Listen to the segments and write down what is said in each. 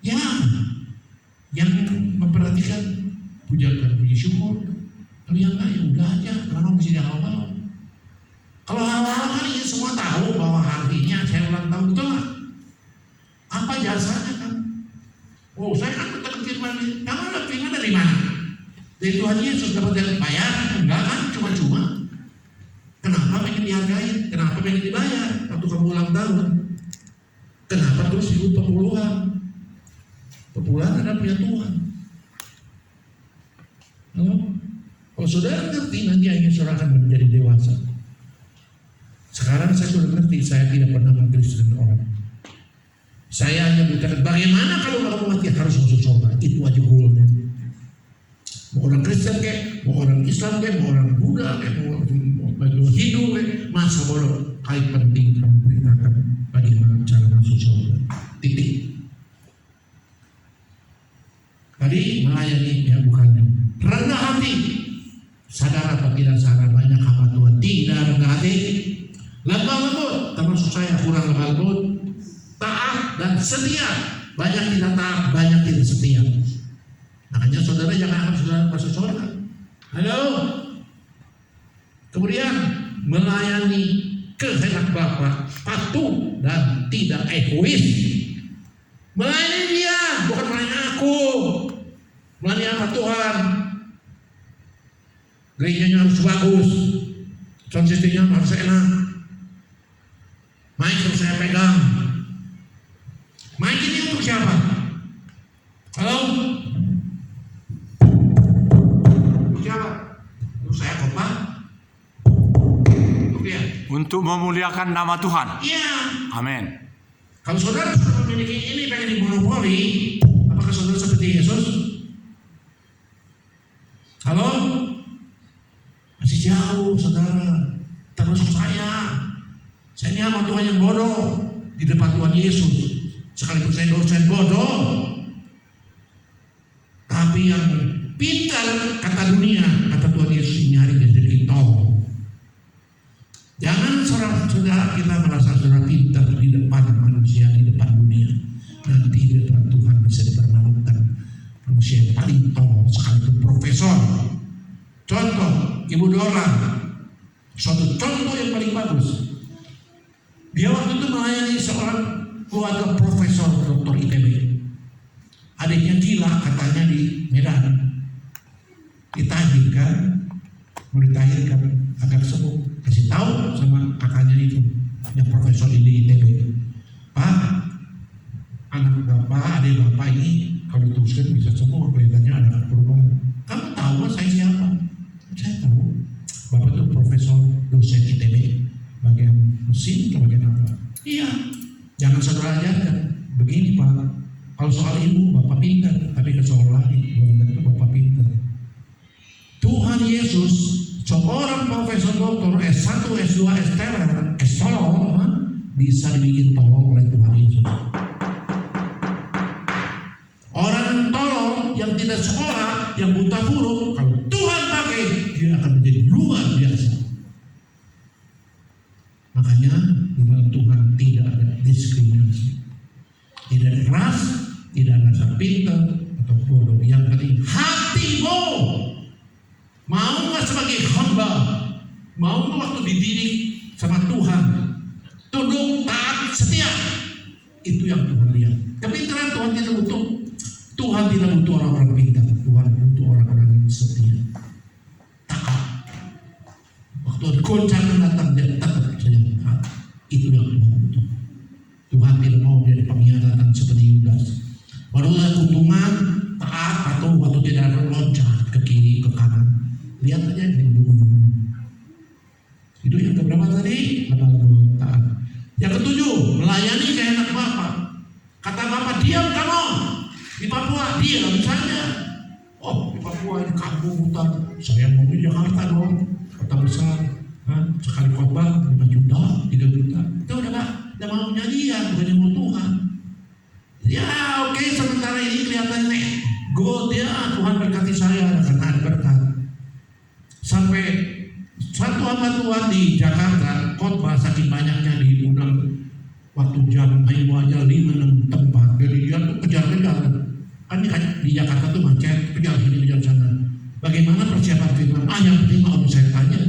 Ya, yang memperhatikan pujakan puji syukur. Kalau yang enggak ya udah aja, karena mesti dihafal. Kalau hal-hal kan ini semua tahu bahwa harinya saya ulang tahun, betul nggak? Apa jasanya kan? Oh, saya kan tetap firman. Kamu dapat firman dari mana? Dari Tuhan Yesus dapat bayar? Enggak kan? Cuma-cuma. Kenapa pengen dihargai? Kenapa pengen dibayar waktu kamu ulang tahun? Kenapa terus ikut pemuluhan? Pemuluhan adalah punya Tuhan. Halo? Kalau saudara ngerti, nanti akhirnya saudara akan menjadi dewasa. Sekarang saya sudah ngerti, saya tidak pernah mengkristenkan orang. Saya hanya berkata, bagaimana kalau kamu mati harus masuk surga? Itu aja goalnya. Mau orang Kristen kayak, mau orang Islam kayak, mau orang Buddha kayak, mau orang Hindu kayak, masa bodoh? Hai penting kamu beritakan bagaimana cara masuk surga. Titik. Tadi melayani ya bukannya rendah hati. Sadar atau tidak sadar banyak hamba Tuhan tidak rendah hati. Lemah lembut, termasuk saya kurang lemah lembut, taat dan setia. Banyak tidak taat, banyak tidak setia. Makanya saudara jangan harus masuk surga. Halo. Kemudian melayani kehendak Bapa, patuh dan tidak egois. Melayani dia, bukan melayani aku. Melayani apa Tuhan? Gerejanya harus bagus, sound systemnya harus enak. Mic harus saya pegang. Mic ini untuk siapa? Halo? Untuk siapa? Untuk saya Kopa? Untuk dia? Untuk memuliakan nama Tuhan. Iya. Amin. Kalau saudara sudah memiliki ini pengen dimonopoli, apakah saudara seperti Yesus? Halo? Masih jauh saudara. Termasuk saya. Saya ini hamba Tuhan yang bodoh di depan Tuhan Yesus. Sekalipun saya dosen bodoh, tapi yang pintar kata dunia, kata Tuhan Yesus ini hari jadi kita. Jangan saudara kita merasa saudara pintar di depan manusia, di depan dunia. Nanti di depan Tuhan bisa dipermalukan. Manusia yang paling tolong sekalipun profesor. Contoh, Ibu Dora, suatu contoh yang paling bagus. Dia waktu itu melayani seorang keluarga profesor doktor ITB. Adiknya gila katanya di Medan. Ditahirkan, mau ditahirkan agar sembuh. Kasih tahu sama kakaknya itu, yang profesor di ITB. Pak, anak bapak, adik bapak ini kalau diteruskan bisa sembuh, kelihatannya ada perubahan. Kamu tahu kan saya siapa? Saya tahu. Bapak itu profesor dosen ITB. Bagian mesin ke bagian apa? Iya. Jangan saudara ajarkan. Begini Pak, kalau soal ilmu Bapak pintar, tapi ke soal lain belum tentu Bapak pintar. Tuhan Yesus, seorang profesor doktor S1, S2, S3, S3, bisa dibikin tolong oleh Tuhan Yesus. Orang tolong yang tidak sekolah, yang buta huruf, kalau Tuhan pakai, dia akan menjadi luar biasa. Makanya di dalam Tuhan tidak ada diskriminasi, tidak ada ras, tidak ada rasa pintar atau bodoh. Yang penting hatimu. Mau nggak sebagai hamba? Mau nggak waktu dididik sama Tuhan? Tunduk, taat, setia. Itu yang Tuhan lihat. Kepintaran Tuhan tidak butuh. Tuhan tidak butuh orang-orang pintar. Tuhan butuh orang-orang yang setia. Taat. Waktu ada goncangan datang dia tetap saja. Itu yang Tuhan butuh. Tuhan tidak mau dia pengkhianatan seperti Yudas. Baru keuntungan taat atau waktu tidak ada loncat ke kiri ke kanan. Lihat aja di ujung-ujung. Itu yang keberapa tadi? Taat. Yang ketujuh, melayani kehendak Bapa. Kata Bapa, diam kamu di Papua, diam saja. Oh, di Papua di kampung hutan. Saya mau di Jakarta dong, kota besar. Sekali khotbah 5 juta, 3 juta. Itu udah maunya dia, bukan mau Tuhan. Ya oke, sementara ini kelihatannya good ya, Tuhan berkati saya karena ada berkat. Sampai satu hamba Tuhan di Jakarta khotbah saking banyaknya diundang waktu jam 5 aja 5 Kan di Jakarta tuh macet, kejar sini kejar sana. Bagaimana persiapan firman? Yang penting omset tanya.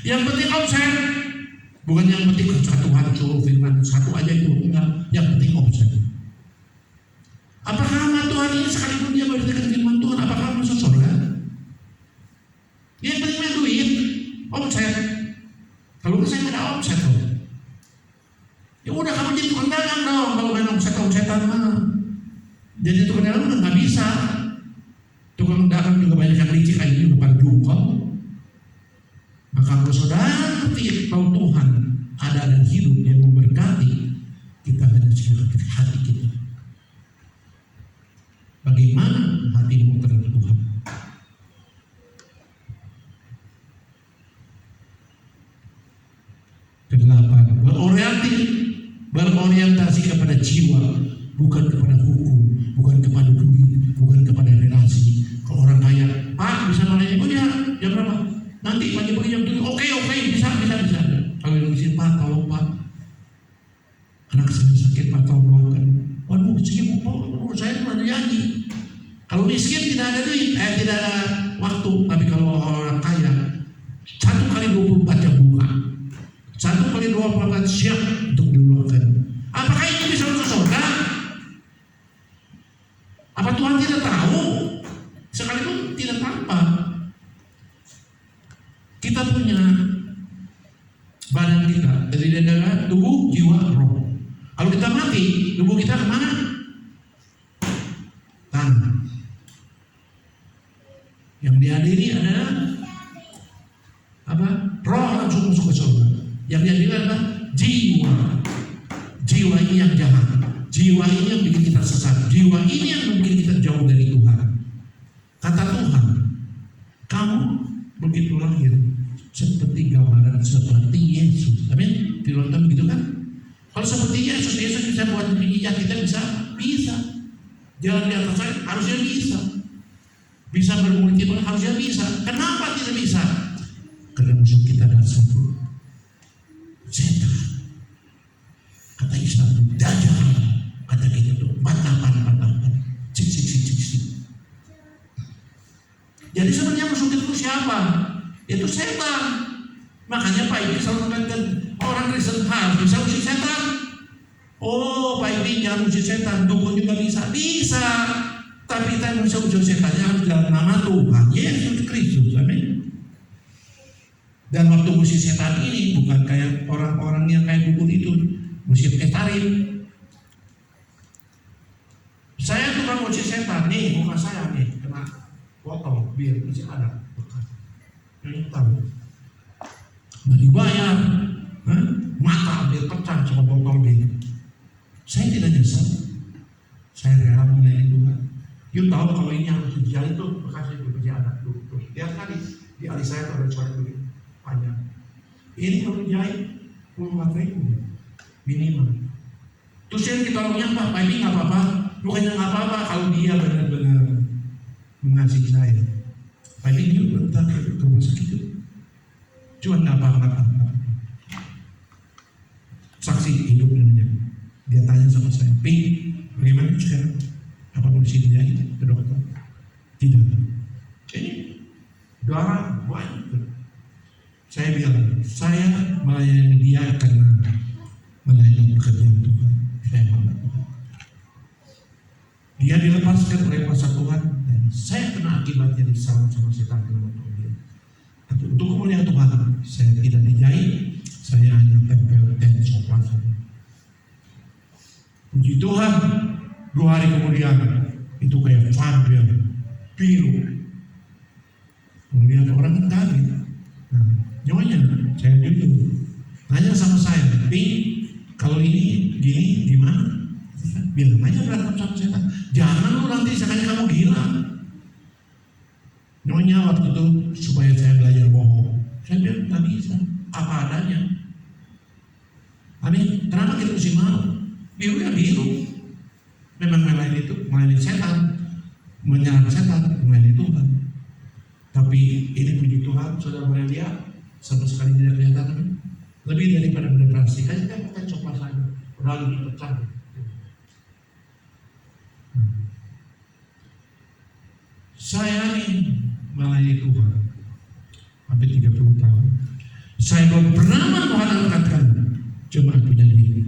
Yang penting omset. Bukan yang penting kesatuan suruh firman satu aja itu enggak. Yang penting omset. Apakah hamba Tuhan ini sekalipun dia memberitakan firman Tuhan, apakah masuk surga? Yang penting duit, omset. Kalau saya nggak ada omset tuh, ya udah kamu jadi tukang dagang dong. Kalau main omsetan mana? Jadi tukang dagang nggak bisa. Tukang dagang juga banyak yang licik kayak ini depan jungkol. Maka kalau saudara ngerti bahwa Tuhan ada dan hidup yang memberkati, kita hanya sekitar hati kita. Bagaimana hatimu terhadap Tuhan? Kedelapan, berorientasi kepada jiwa, bukan kepada hukum, bukan kepada duit, bukan kepada relasi. Kalau orang kaya, Pak bisa nanya, oh ya, jam berapa? Nanti pagi-pagi jam 7, oke, bisa. Kalau yang miskin, Pak, tolong Pak, anak saya sakit, Pak, tolong kan. Waduh, sibuk Pak, saya cuma nyanyi. Kalau miskin tidak ada duit, tidak ada waktu. Tapi kalau orang kaya, 1 kali 24 jam buka, 1 kali 24 siap untuk diluangkan. Apakah itu bisa masuk surga? Apa Tuhan tidak tahu? Sekalipun tidak tampak. Kita punya badan kita, terdiri dari tubuh, jiwa, roh. Kalau kita mati, tubuh kita kemana? Tanah. Yang dihadiri adalah apa? Roh langsung masuk ke surga. Yang dihadiri adalah jiwa. Jiwa ini yang jahat. Jiwa ini yang bikin kita sesat. Jiwa ini yang bikin kita jauh dari Tuhan. Kata Tuhan, kamu begitu lahir seperti gambaran seperti Yesus. Amin. Firman Tuhan begitu kan? Kalau seperti Yesus bisa buat pijat kita bisa. Jalan di atas saya harusnya bisa. Bisa bermulti harusnya bisa. Kenapa tidak bisa? Karena musuh kita adalah satu, setan. Kata Islam itu dajjal. Kata kita itu batapan. Cik. Jadi sebenarnya musuh kita itu siapa? Itu setan. Makanya Pak Ibi selalu mengatakan orang Kristen harus bisa musik setan. Oh, Pak Ibi jangan musik setan, dukun juga bisa. Tapi kita musik setannya harus dalam nama Tuhan Yesus Kristus. Amin. Dan waktu musik setan ini bukan kayak orang-orang yang kayak dukun itu, musik etarin. Saya tukang musik setan nih, muka saya nih kena botol bir masih ada bekas. Ini tahu. Nggak dibayar, mata bir pecah sama botol bir. Saya tidak nyesal. Saya rela melayani Tuhan. You tahu kalau ini harus dijahit tuh bekasnya itu masih ada. Tuh. Lihat tadi di alis saya tuh ada coret begini panjang. Ini kalau dijahit 24.000 minimal. Terus yang kita orangnya Pak ini nggak apa-apa. Bukannya nggak apa-apa kalau dia benar-benar mengasihi saya. Pak ini dia bentar ke rumah sakit itu. Cuma nggak apa-apa. Saksi hidup namanya. Dia tanya sama saya, bagaimana sekarang? Apa kondisi dia ini? Ke dokter? Tidak. Ini darah banyak. Saya bilang, saya melayani dia karena melayani pekerjaan Tuhan. Saya bangga Tuhan. Dia dilepaskan oleh kuasa Tuhan dan saya kena akibatnya diserang sama setan dalam waktu dia. Untuk kemuliaan Tuhan, saya tidak dijahit, saya hanya tempel soplan saja. Puji Tuhan, 2 hari kemudian itu kayak vampir, biru. Kemudian orang kan kaget. Nyonya, saya jujur, tanya sama saya, kalau ini gini gimana? Bilang aja berantem sama setan. Jangan lu nanti sekali kamu gila. Nyonya waktu itu supaya saya belajar bohong. Saya bilang nggak bisa, apa adanya. Amin. Kenapa kita mesti mau? Biru ya biru. Memang melayani setan, menyerang setan, melayani Tuhan. Tapi ini puji Tuhan, saudara boleh lihat, sama sekali tidak kelihatan. Lebih daripada beroperasi, kan kita pakai coklat saja, udah lebih pecah. Saya ini melayani Tuhan hampir 30 tahun. Saya belum pernah mengangkatkan jemaat punya diri.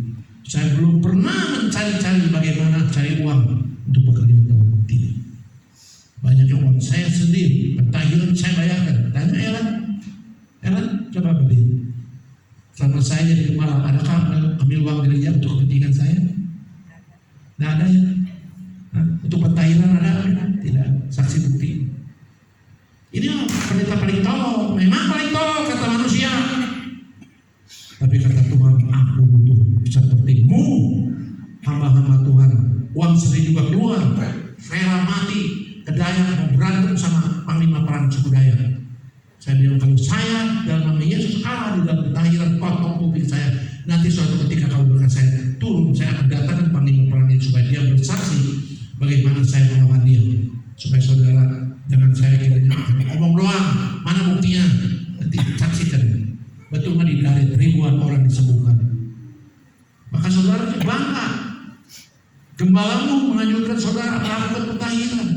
Saya belum pernah mencari-cari bagaimana cari uang untuk bekerja Tuhan. Tidak. Banyaknya uang saya sendiri, pentahiran saya bayarkan. Tanya Ellen, coba beli. Selama saya jadi gembala, adakah ambil uang gereja untuk kepentingan saya? Tidak ada ya. Untuk pentahiran ada? Tidak. Saksi bukti. Ini pendeta paling tolong, memang paling tolong kata manusia. Tapi kata Tuhan, aku butuh sepertimu, hamba-hamba Tuhan. Uang sendiri juga keluar, rela mati, kedaya mau berantem sama panglima perang suku Dayak. Saya bilang, kalau saya dalam nama Yesus kalah di dalam pentahiran, potong kuping saya. Nanti suatu ketika kalau berkat saya turun, saya akan datangkan panglima perang itu supaya dia bersaksi bagaimana saya melawan dia. Supaya saudara jangan saya kiranya ngomong doang, mana buktinya? Nanti saksikan. Betul nggak di ribuan orang disembuhkan. Maka saudara bangga. Gembalamu menganjurkan saudara melakukan pentahiran.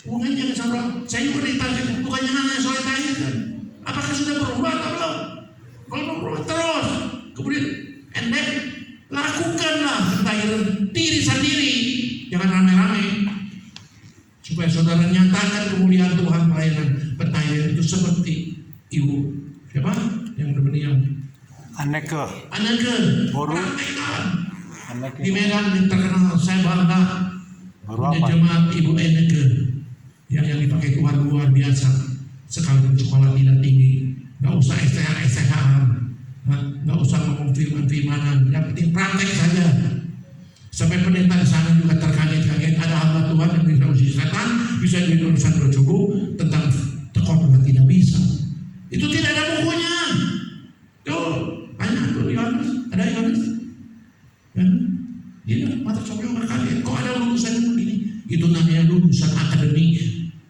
Bukannya saudara, saya juga ditanya, bukannya nanya soal pentahiran. Apakah sudah berubah atau belum? Kalau berubah terus, kemudian endek lakukanlah pentahiran diri sendiri, jangan rame-rame. Supaya saudara nyatakan kemuliaan Tuhan. Pelayanan pentahiran itu seperti ibu siapa yang berbenihang Anneke Boru. Di Medan yang terkenal, saya bangga punya jemaat Ibu Anneke yang dipakai Tuhan luar biasa. Sekalipun sekolah tidak tinggi, nggak usah STH-an, nggak usah ngomong firman-firmanan, yang penting praktek saja. Sampai pendeta di sana juga terkaget-kaget, ada hamba Tuhan yang bisa usia setan, bisa jadi urusan bercubu tentang khotbah tidak bisa. Itu tidak ada bukunya. Tuh, tanya tuh Yohanes, ada Yohanes. Ya, dia mata sombong berkaget. Kok ada lulusan begini? Itu namanya lulusan akademi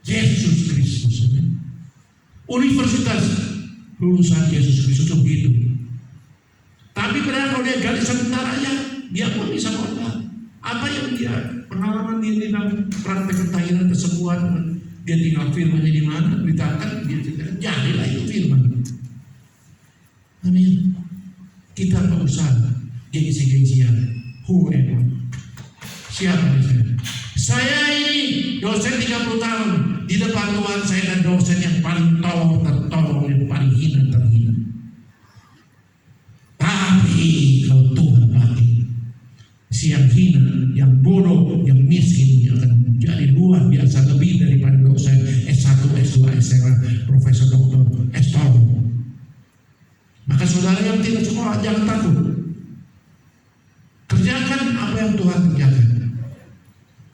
Yesus Kristus. Universitas lulusan Yesus Kristus itu begitu. Tapi benar kalau dia gali sementaranya, dia pun bisa khotbah. Apa yang dia pengalaman dia di dalam praktek pentahiran kesembuhan, dia tinggal firmannya di mana, beritakan dia ceritakan, jadilah itu firman. Amin. Kita tak usah gengsi-gengsian. Who am I? Siapa saya? Saya ini dosen 30 tahun di depan Tuhan. Saya dan dosen yang paling tolong tertolong, yang paling hina terhina. Tapi kalau Tuhan mati, si yang hina, yang bodoh, yang miskin, yang akan menjadi luar biasa lebih daripada dosen S1, S2, S3, Profesor Doktor, S3. Maka saudara yang tidak sekolah jangan takut. Kerjakan apa yang Tuhan kerjakan.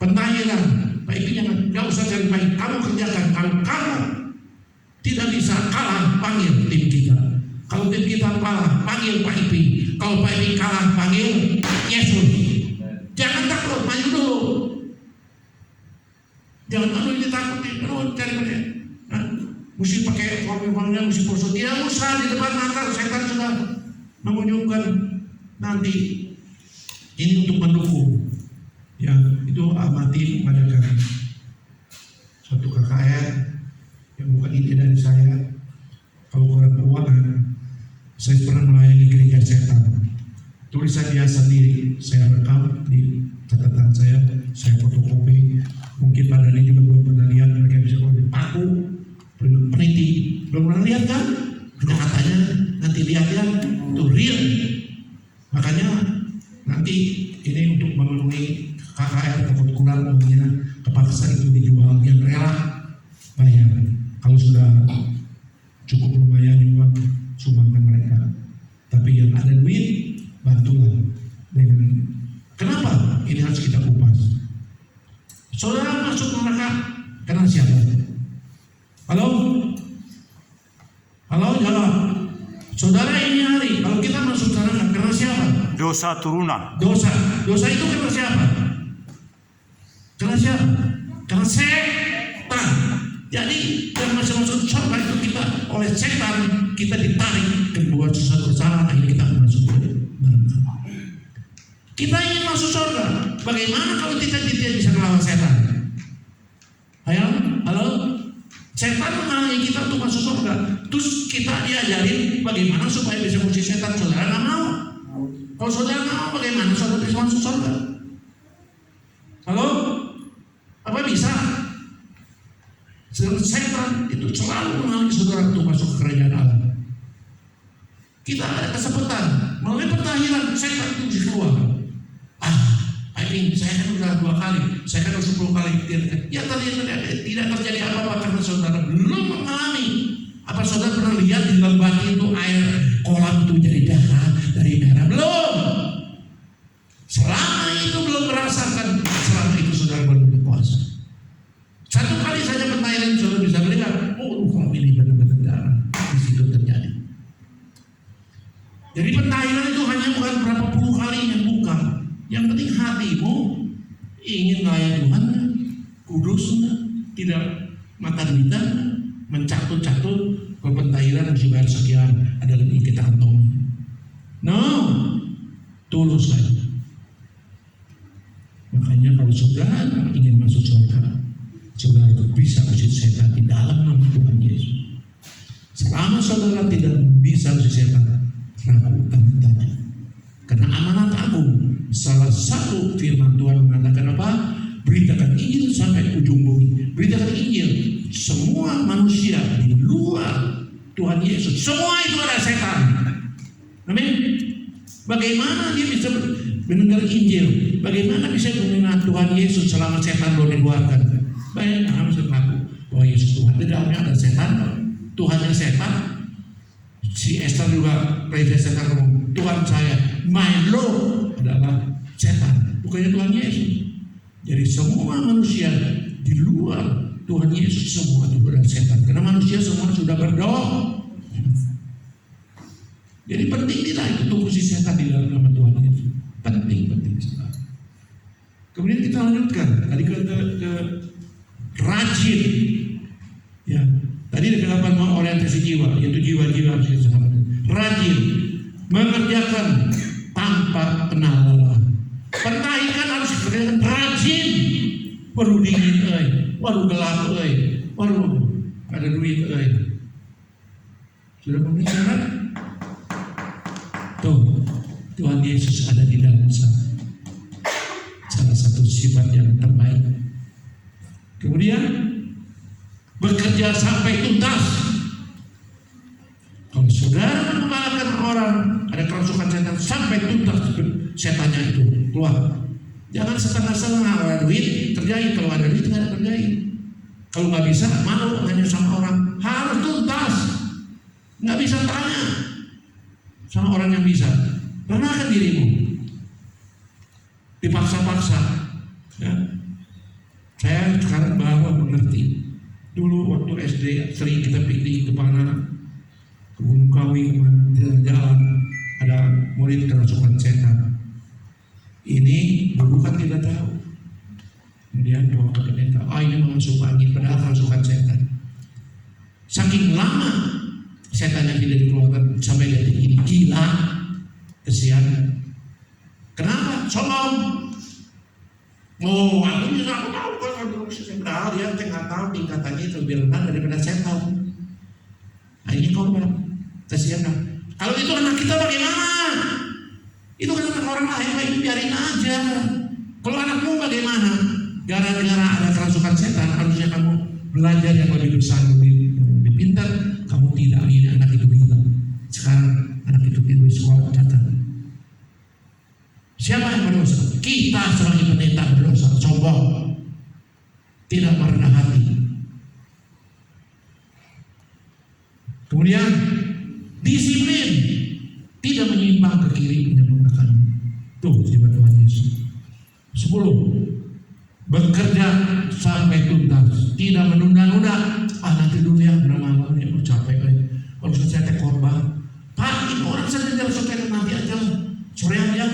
Pentahiran, baiknya nggak usah cari baik. Kamu kerjakan. Kalau kamu tidak bisa kalah, panggil tim kita. Kalau tim kita kalah, panggil Pak Ipi. Kalau Pak Ipi kalah, panggil Yesus. Jangan takut, maju dulu. Jangan ini takut, terus cari mereka. Mesti pakai formulanya, mesti poso. Tidak usah di depan mata setan sudah mengunjungkan nanti. Ini untuk mendukung. Ya, itu amati mengadakan suatu KKR yang bukan ide dari saya. Kalau kurang keuangan, saya pernah melayani gereja setan. Tulisan dia sendiri, saya rekam di catatan saya fotokopi. Mungkin pada ini juga belum pernah lihat, mereka bisa kalau dipaku, peneliti, belum pernah lihat kan? Katanya nanti lihat ya, itu real. Makanya nanti ini untuk memenuhi KKR takut kurang, makanya kepaksa itu dijual, yang rela bayar. Kalau sudah cukup lumayan uang, sumbangkan mereka. Tapi yang ada duit, bantulah dengan. Kenapa? Ini harus kita kupas. Saudara masuk neraka karena siapa? Halo? Halo, jawab. Saudara ini hari, kalau kita masuk neraka karena siapa? Dosa turunan. Dosa itu karena siapa? Karena siapa? Karena setan. Jadi yang masuk surga itu kita oleh setan, kita ditarik ke buat sesuatu kesalahan, akhirnya kita masuk neraka. Kita ingin masuk surga. Bagaimana kalau kita tidak bisa melawan setan? Ayo, Setan menghalangi kita untuk masuk surga. Terus kita diajarin bagaimana supaya bisa mengusir setan. Saudara nggak mau. Kalau saudara nggak mau, bagaimana saudara bisa masuk surga? Halo? Apa bisa? Setan itu selalu menghalangi saudara untuk masuk ke kerajaan Allah. Kita ada kesempatan melalui pentahiran setan itu bisa keluar. Saya kan sudah 2 kali, saya kan sudah 10 kali. Ya tidak terjadi apa-apa karena saudara belum mengalami. Apa saudara pernah lihat di dalam batu itu air kolam itu jadi darah dari merah? Belum. Selama itu belum merasakan, selama itu saudara belum berpuasa. 1 kali saja pentahiran saudara bisa melihat, kolam ini benar-benar darah. Di situ terjadi. Jadi pentahiran itu hanya bukan berapa puluh kalinya, bukan. Yang penting hatimu ingin layak Tuhan, kudus, tidak mata-mata, mencatut-catut pentahiran dibayar sekian, ada lebih kita kantongi. No, tulus lagi. Makanya kalau saudara ingin masuk surga, saudara bisa usir setan di dalam nama Tuhan Yesus. Selama saudara tidak bisa usir setan, ragukan tanya. Karena amanat agung. Salah satu firman Tuhan mengatakan apa? Beritakan Injil sampai ujung bumi. Beritakan Injil. Semua manusia di luar Tuhan Yesus, semua itu ada setan. Amin. Bagaimana dia bisa mendengar Injil? Bagaimana bisa mendengar Tuhan Yesus selama setan belum dikeluarkan? Bayangkan harus mengaku bahwa Yesus Tuhan. Di dalamnya ada setan. Tuhannya setan. Si Esther juga Raja setan ngomong, Tuhan saya, my Lord adalah setan, bukannya Tuhan Yesus. Jadi semua manusia di luar Tuhan Yesus semua juga adalah setan, karena manusia semua sudah berdoa. Jadi penting tidak itu tunggu si setan di dalam nama Tuhan Yesus. Penting sekali. Kemudian kita lanjutkan tadi ke rajin. Ya, tadi dikatakan orientasi jiwa, yaitu jiwa-jiwa harus diselamatkan. Rajin mengerjakan tanpa kenal lelah. Pentahiran harus dikerjakan rajin. Waduh dingin, waduh gelap, waduh ada duit, sudah pembicaraan. Tuh, Tuhan Yesus ada di dalam sana. Salah satu sifat yang terbaik. Kemudian bekerja sampai tuntas. Kalau saudara mengalahkan orang, ada kerasukan setan sampai tuntas setannya itu keluar. Jangan setengah-setengah, ada duit kerjain, kalau ada duit nggak ada kerjain. Kalau nggak bisa malu hanya sama orang, harus tuntas. Nggak bisa tanya sama orang yang bisa. Rendahkan dirimu, dipaksa-paksa. Ya. Saya sekarang baru mengerti. Dulu waktu SD sering kita piknik ke mana, ke Gunung Kawi, kemana, jalan ada murid kerasukan setan. Ini dulu kan tidak tahu. Kemudian doa ke pendeta, ini masuk angin, padahal kerasukan setan. Saking lama setannya tidak dikeluarkan sampai detik ini, gila, kesian. Kenapa? Sombong. Oh, aku tahu kalau padahal dia nggak tahu tingkatannya itu lebih rendah daripada setan. Nah ini korban, kesian. Kalau itu anak kita bagaimana? Itu kan anak orang lain, baik biarin aja. Kalau anakmu bagaimana? Gara-gara ada kerasukan setan, harusnya kamu belajar yang lebih besar, lebih pintar. Kamu tidak, ini anak itu gila. Sekarang anak itu di sekolah catat. Siapa yang berdosa? Kita sebagai pendeta berdosa, sombong, tidak merendah hati. Kemudian disiplin, tidak menyimpang ke kiri menyempurnakan. Tuh sifat Tuhan Yesus. 10. Bekerja sampai tuntas, tidak menunda-nunda. Nanti dulu ya, udah malam ya, mau capek. Kalau saya teh korban, Pak, ini orang saya tidak suka nanti aja, sore aja.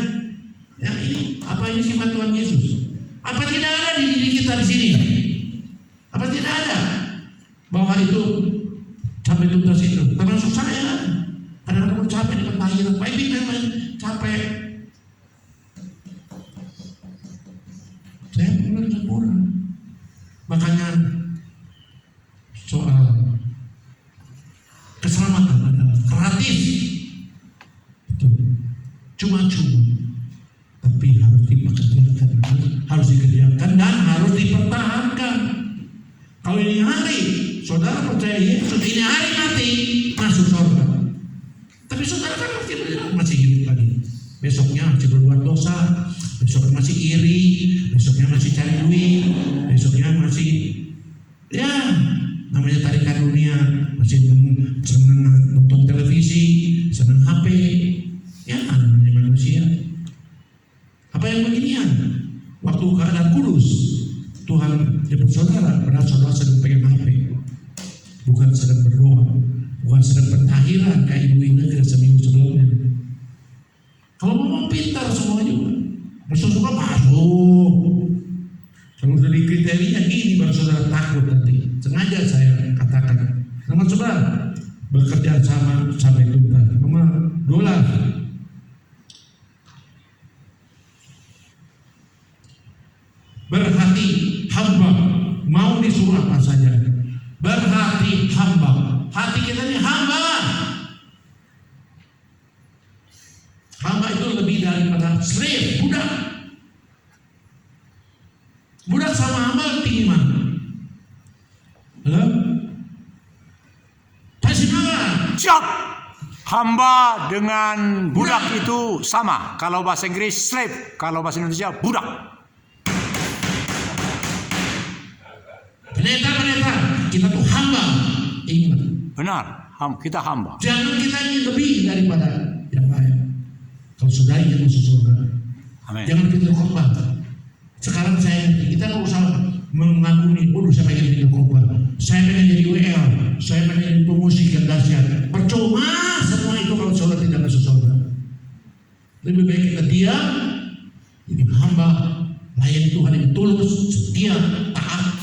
Ya ini apa ini sifat Tuhan Yesus? Apa tidak ada di diri kita di sini? Apa tidak ada bahwa itu sampai tuntas itu? Termasuk saya. Kadang-kadang capek di pentahiran, Pak ini memang capek. Saya belum sempurna. Makanya soal cuma-cuma, tapi harus dipekerjakan, harus dikerjakan dan harus dipertahankan. Kalau ini hari saudara percaya Yesus, ini hari nanti masuk surga. Tapi saudara kan masih hidup lagi. Besoknya masih berbuat dosa, besoknya masih iri, besoknya masih cari duit, besoknya masih ya namanya tarikan dunia, masih senang nonton televisi, senang HP, ya namanya manusia. Apa yang beginian? Waktu keadaan kudus, Tuhan jemput saudara, padahal saudara sedang pegang HP, bukan sedang berdoa, bukan sedang bertahiran kayak ibu Ineke seminggu sebelumnya. Kalau mau pintar semua juga, suka masuk. Kalau sudah di kriteria gini baru saudara takut nanti. Sengaja saya katakan, teman saudara bekerja sama sampai tuntas. Nomor $2. Berhati hamba, mau disuruh apa saja. Berhati hamba, hati kita ini hamba. Hamba itu lebih daripada slave, budak. Budak sama hamba tinggi mana? Halo? Kasih mana? Siap. Hamba dengan budak itu sama. Kalau bahasa Inggris slave, kalau bahasa Indonesia budak. Pendeta, kita tuh hamba. Ingat. Benar, kita hamba. Jangan kita ingin lebih daripada yang lain. Kalau saudara ingin masuk surga, Amin. jangan kita khotbah. Sekarang saya ngerti, kita nggak usah mengagumi, saya pengen jadi khotbah, saya pengen jadi WL, saya pengen jadi pemusik yang dahsyat. Percuma semua itu kalau saudara tidak masuk surga. Lebih baik kita diam, jadi hamba, layani Tuhan yang tulus, setia, taat,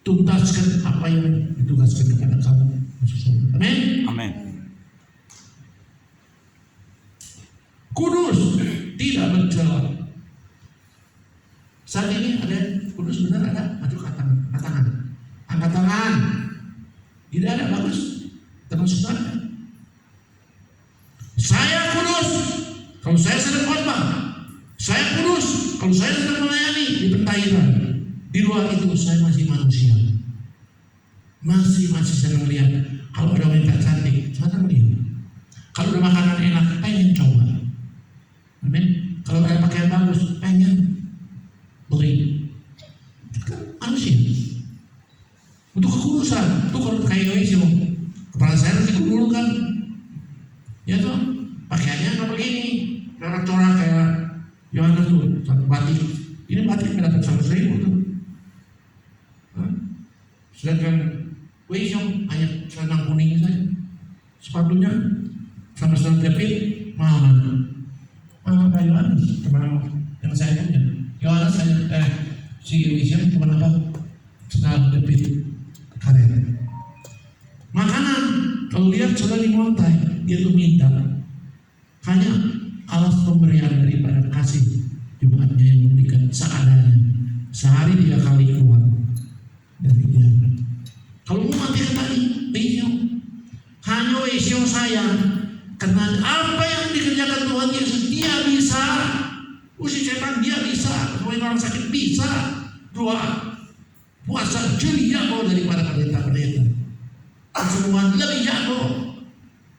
tuntaskan apa yang ditugaskan kepada kamu masuk surga. Amin. Amin. Kudus, tidak bercela. Saat ini ada kudus benar ada, maju ke tangan, angkat tangan. Tidak ada, bagus, termasuk saya. Saya kudus kalau saya sedang khotbah. Saya kudus kalau saya sedang melayani di pentahiran. Di luar itu saya masih manusia. Masih sedang melihat. Kalau ada wanita cantik, saya melihat. Kalau ada makanan enak, pengen coba. Amin. Kalau ada pakaian bagus, pengen beli. Manusia. Untuk kekurusan, tuh kalau kayak Yoisio, kepala saya harus dulu kan, ya tuh, pakaiannya nggak begini, corak-corak kayak Yohanes tuh, batik. Ini batik nggak dapat 100.000 tuh. Sedangkan Yoisio hanya celana kuning saja, sepatunya sama celana jepit mahal. Pak Yohanes, teman yang saya punya, Yohanes si Yohanes cuma apa? Senang debit karet. Makanan, kalau lihat saudara di montai, dia tuh minta. Hanya alas pemberian daripada kasih jemaatnya yang memberikan seadanya. Sehari 3 kali keluar dari dia. Kalau mau mati tadi, Yesus. Hanya Yesus sayang. Karena apa yang dikerjakan Tuhan Yesus, dia bisa. Usir setan dia bisa. Semua orang sakit bisa. Doa, puasa jeli jago daripada pendeta-pendeta. Semua lebih jago.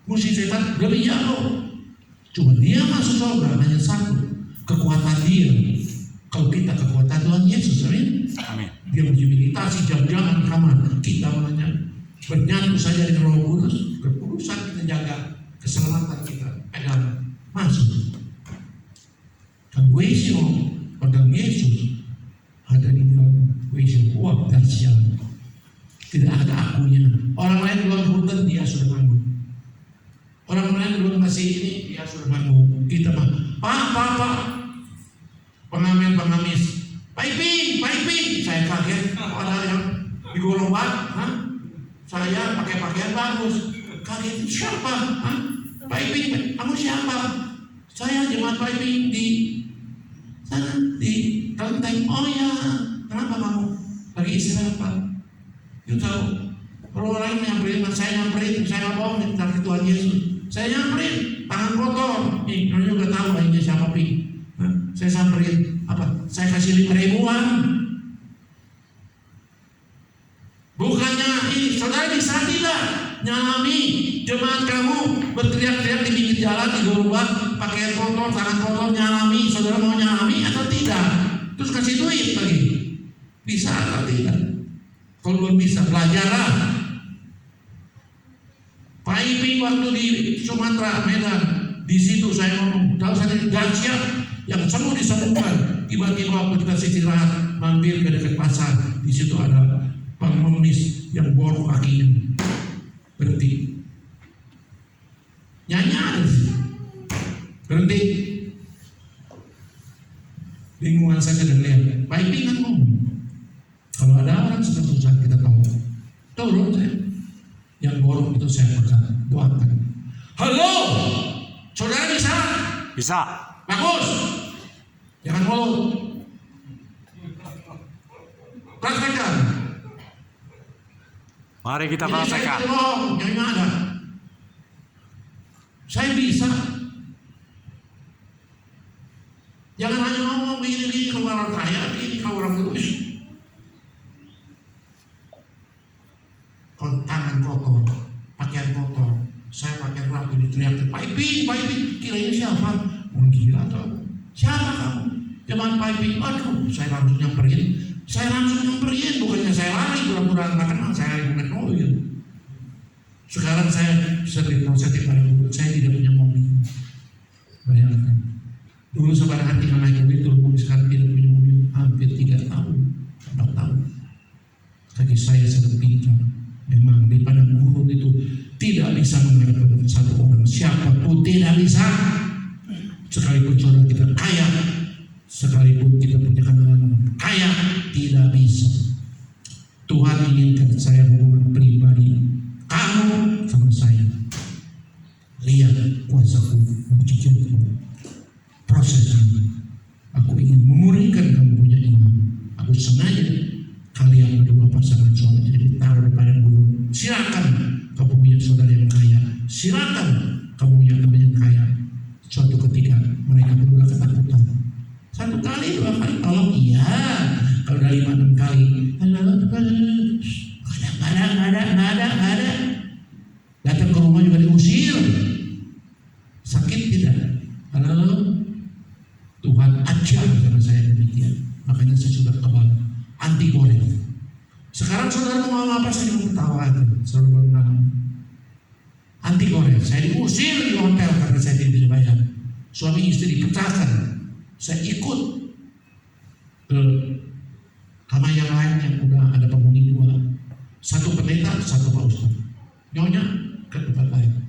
Usir setan lebih jago. Cuma dia masuk surga hanya satu, kekuatan dia. Kalau kita kekuatan Tuhan Yesus, amin. Amin. Dia meditasi jam-jaman kamar. Kita bernyatu saja dengan Roh Kudus. Kekudusan kita jaga. Keselamatan kita pegang masuk. Dan Yesus, pada Yesus ada di dalam Yesus kuat dan siap. Tidak ada akunya. Orang lain belum punten, dia sudah manggung. Orang lain belum kasih ini, dia sudah manggung. Kita mah, Pak, pengamis, Pak Iping, saya kaget. Ada yang digolong banget, saya pakai pakaian bagus. Kaget, siapa? Pak Iping, kamu siapa? Saya jemaat Pak Iping di sana, di Kelenteng. Oh ya, kenapa kamu lagi istirahat Pak? You tahu, kalau orang nyamperin, saya nyamperin, saya nggak bohong dari Tuhan Yesus. Saya nyamperin, tangan kotor. Nih, kalian juga tahu ini siapa pi? Saya samperin, apa? Saya kasih 5.000-an. Bukannya ini, saudara bisa tidak nyalami jemaat kamu berteriak-teriak di pinggir jalan di gerobak, pakaian kotor, tangan kotor, nyalami. Saudara mau nyalami atau tidak? Terus kasih duit lagi. Bisa atau tidak? Kalau belum bisa, belajarlah. Pak Iping waktu di Sumatera, Medan, di situ saya ngomong, tahu saya Dacia yang semua disembuhkan. Tiba-tiba waktu kita istirahat, mampir ke dekat pasar, di situ ada pengemis yang borok kakinya, berhenti. Nyanyi ada sih, berhenti. Bingungan saya sedang lihat. Pak Iping kan ngomong, kalau ada orang sedang susah kita tahu, turun saya. Yang borok itu saya pegang, doakan. Halo, saudara bisa? Bisa. Bagus. Jangan mulut. Praktekkan. Mari kita Ini saya praktekkan. tidak bohong, yang ada. Saya bisa. Jangan hanya ngomong begini-begini kalau orang kaya, begini kalau orang lulus. Kalau tangan kotor, pakaian kotor, saya pakai rapi diteriak, Pak Iping, kiranya siapa? Orang gila atau siapa kamu? Jangan Pak Iping, aduh, saya langsung nyamperin, bukannya saya lari, pura-pura nggak kenal, saya lari naik mobil. Sekarang saya sering positif pada mulut, saya tidak punya mobil. Bayangkan, dulu sebarang tinggal naik mobil, turun sekarang tidak punya mobil, hampir 3 tahun, 4 tahun. Tapi saya sedang pintar. Memang di padang gurun itu tidak bisa mengharapkan satu orang, siapapun tidak bisa. Sekalipun saudara kita kaya, sekalipun kita punya kenalan kaya, tidak bisa. Tuhan inginkan saya hubungan pribadi kamu sama saya. Lihat kuasaku, mujizatku, proses ini. Aku ingin memurnikan kamu punya iman. Aku sengaja kalian berdua pasangan suami istri ditaruh di padang gurun. Silakan kamu punya saudara yang kaya. Silakan kamu punya teman yang kaya. Suatu ketika mereka berdua ketakutan. 1 kali, 2 kali, tolong iya. Kalau dari 5-6 kali, nggak ada. Datang ke rumah juga diusir. Sakit tidak? Halo, Tuhan ajar karena saya demikian. Makanya saya sudah kebal. Anti goreng. Sekarang saudara mau ngomong apa, saya mau ketawa aja. Saudara bilang anti goreng. Saya diusir di hotel karena saya tidak bisa bayar. Suami istri dipecahkan. Saya ikut ke kamar yang lain yang udah ada penghuni 2. 1 pendeta, 1 pak ustaz. Nyonya ke tempat lain.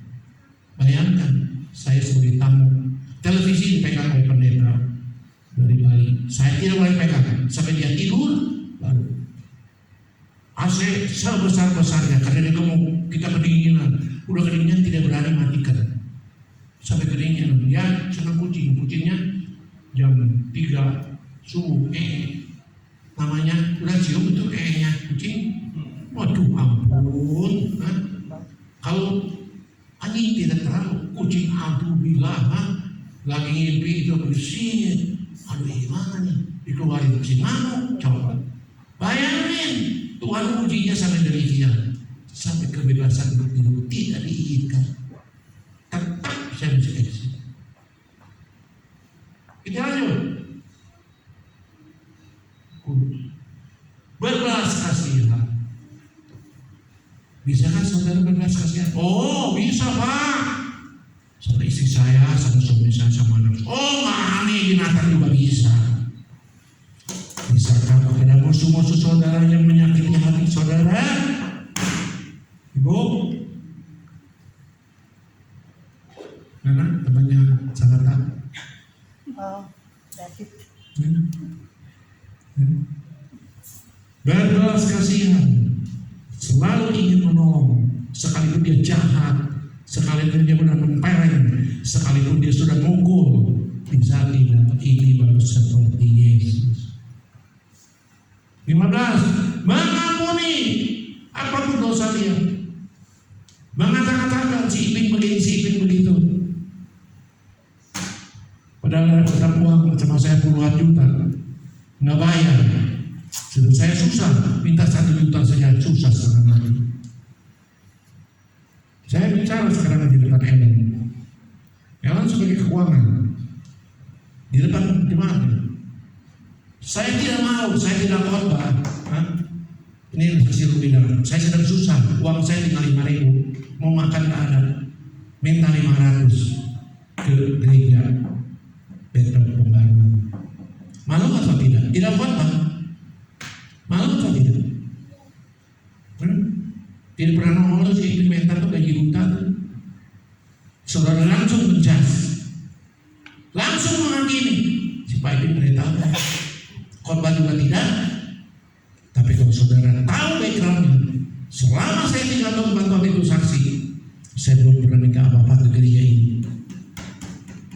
Bayangkan saya sebagai tamu, televisi dipegang oleh pendeta dari Bali. Saya tidak boleh pegang sampai dia tidur. Baru AC sebesar-besarnya karena dia ngomong kita kedinginan, udah kedinginan tidak berani matikan sampai kedinginan. Ya senang kucingnya jam 3 subuh namanya udah cium itu nya kucing. Waduh ampun, kalau anjing tidak tahu kucing aduh bilang lagi ngimpi itu bersih. Aduh gimana nih dikeluarin kucing ngamuk. Coba bayangin Tuhan ujinya sampai demikian, sampai kebebasan bertidur tidak diizinkan. Tetap saya mesti kasih. Kita lanjut. Berbelas kasihan. Bisa kan saudara berbelas kasihan? Oh bisa Pak. Sama istri saya, sama suami saya, sama anak. Oh aneh binatang juga bisa. Bisakah ada musuh-musuh saudara yang menyakiti hati saudara? Ibu? Mana temannya Sanata? Oh, David. Berbelas kasihan, selalu ingin menolong, sekalipun dia jahat, sekalipun dia benar menempeleng, sekalipun dia sudah mukul, bisa tidak. Ini baru seperti Yesus. 15. Mengampuni apapun dosa dia. Mengatakan si Iping begini, si Iping begitu. Padahal ada uang sama saya puluhan juta, nggak bayar. Sudah saya susah, minta 1 juta saja susah sekarang lagi. Saya bicara sekarang di depan Ellen sebagai keuangan di depan jemaat. Saya tidak mau, saya tidak khotbah. Ini kecil bilang, saya sedang susah, uang saya tinggal 5.000, mau makan tak ada, minta 500 ke gereja Petra Pembaruan. Malu atau tidak? Tidak khotbah. Malu atau tidak? Tidak pernah nongol si implementer tuh gaji buta tuh. Saudara langsung menjas, langsung menghakimi. Si Pak Ipin tidak tahu, khotbah juga tidak. Tapi kalau saudara tahu backgroundnya, selama saya tinggal di Bantuan itu saksi, saya belum pernah minta apa-apa ke gereja ini.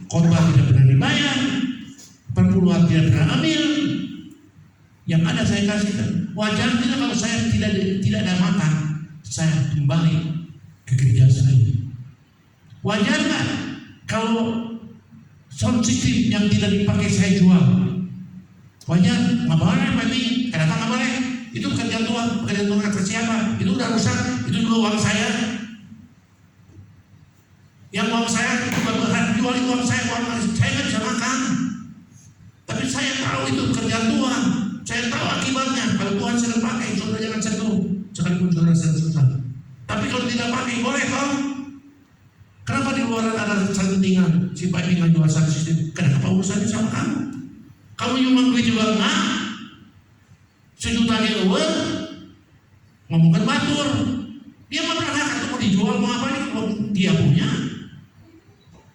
Khotbah tidak pernah dibayar, perpuluhan tidak pernah ambil. Yang ada saya kasihkan. Wajar tidak kalau saya tidak ada makan, saya kembali ke gereja saya. Wajar nggak kalau sound system yang tidak dipakai saya jual? Wajar? Nggak boleh, Pak Ipin. Kenapa nggak boleh? Itu pekerjaan Tuhan atas siapa? Itu udah rusak, itu juga uang saya. Yang uang saya berharap jual uang saya nggak bisa makan. Tapi saya tahu itu pekerjaan Tuhan. Saya tahu akibatnya. Kalau Tuhan sedang pakai, saudara jangan sentuh. Sekalipun saudara sedang susah. Tapi kalau tidak pakai, boleh toh? Kenapa di luar ada settingan? Si Pak Ipin jual satu sistem. Kenapa urusannya sama kamu? Kamu nyumbang duit juga enggak? 1 juta di luar, ngomongkan batur. Dia mau berhak atau mau dijual mau apa nih? Dia punya.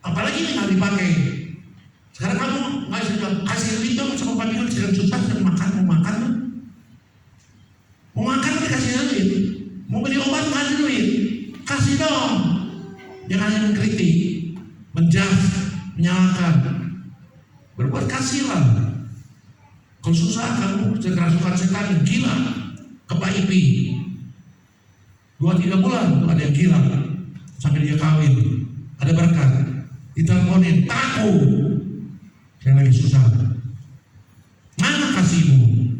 Apalagi ini nggak dipakai. Sekarang kamu nggak bisa kasih duit dong sama Pak Ipin sedang susah sedang mau makan dikasih duit. Mau beli obat nggak ada duit, kasih dong. Jangan hanya mengkritik, menjudge, menyalahkan. Berbuat kasihlah. Kalau susah kamu kerasukan setan gila ke Pak Ipin 2-3 bulan tuh ada yang gila sampai dia kawin, ada berkat, diteleponin takut, saya lagi susah. Mana kasihmu?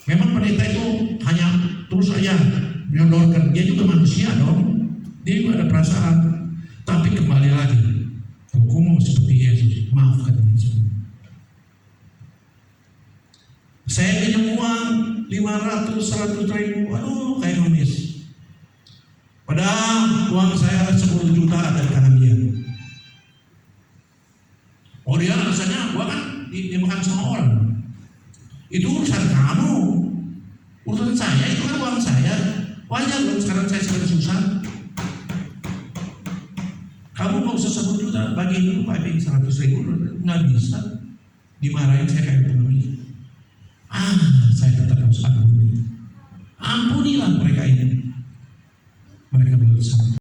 Memang pendeta itu hanya terus saja menyodorkan, dia juga manusia dong, dia juga ada perasaan. Tapi kembali lagi, hukum seperti Yesus, maafkan ini semua. Saya pinjam uang 500-100 ribu, aduh kayak ngemis. Padahal uang saya 10 juta ada di tangan dia. Oh dia alasannya, gua kan dimakan sama orang. Itu urusan kamu. Urusan saya, itu kan uang saya. Wajar dong sekarang saya sedang susah. Kamu mau usah 10 juta, bagi dulu Pak Ipin 100 ribu, nggak bisa. Dimarahin saya kayak pengemis. Saya tetap harus ampuni. Ampunilah mereka ini. Mereka belum sama.